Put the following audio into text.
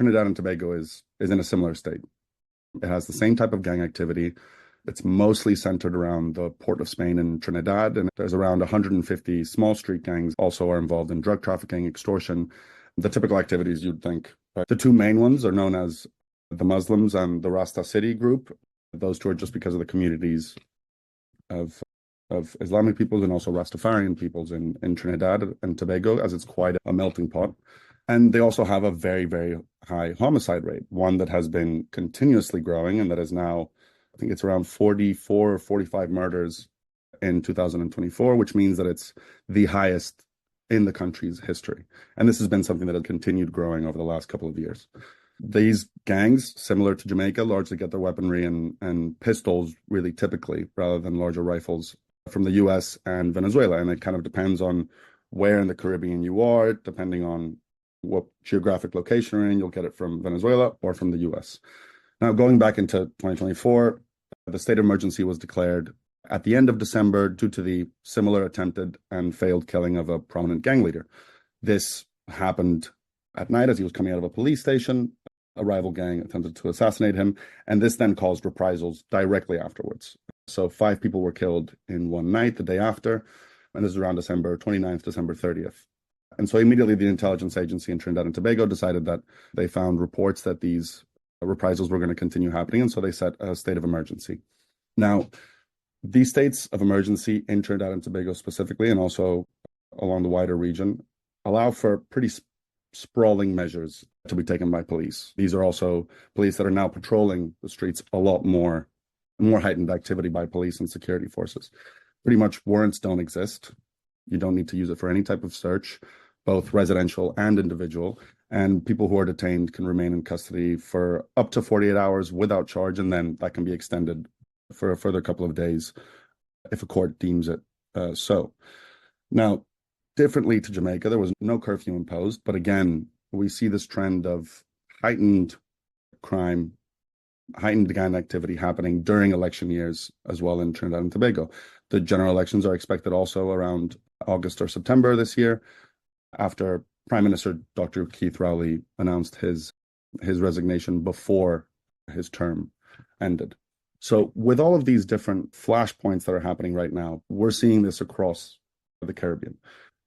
Trinidad and Tobago is in a similar state. It has the same type of gang activity. It's mostly centered around the Port of Spain in Trinidad, and there's around 150 small street gangs also are involved in drug trafficking, extortion, the typical activities you'd think. The two main ones are known as the Muslims and the Rasta City group. Those two are just because of the communities of Islamic peoples and also Rastafarian peoples in Trinidad and Tobago, as it's quite a melting pot. And they also have a very, very high homicide rate, one that has been continuously growing and that is now, I think it's around 44 or 45 murders in 2024, which means that it's the highest in the country's history. And this has been something that has continued growing over the last couple of years. These gangs, similar to Jamaica, largely get their weaponry and pistols really typically, rather than larger rifles, from the US and Venezuela. And it kind of depends on where in the Caribbean you are, depending on what geographic location you're in, you'll get it from Venezuela or from the US. Now, going back into 2024, the state of emergency was declared at the end of December due to the similar attempted and failed killing of a prominent gang leader. This happened at night as he was coming out of a police station. A rival gang attempted to assassinate him, and this then caused reprisals directly afterwards. So 5 people were killed in one night the day after, and this is around December 29th, December 30th. And so immediately the intelligence agency in Trinidad and Tobago decided that they found reports that these reprisals were going to continue happening, and so they set a state of emergency. Now, these states of emergency in Trinidad and Tobago specifically, and also along the wider region, allow for pretty sprawling measures to be taken by police. These are also police that are now patrolling the streets a lot more heightened activity by police and security forces. Pretty much warrants don't exist. You don't need to use it for any type of search, both residential and individual. And people who are detained can remain in custody for up to 48 hours without charge, and then that can be extended for a further couple of days if a court deems it so. Now, differently to Jamaica, there was no curfew imposed, but again, we see this trend of heightened crime, heightened gang activity happening during election years as well in Trinidad and Tobago. The general elections are expected also around August or September this year, after Prime Minister Dr. Keith Rowley announced his resignation before his term ended. So with all of these different flashpoints that are happening right now, we're seeing this across the Caribbean.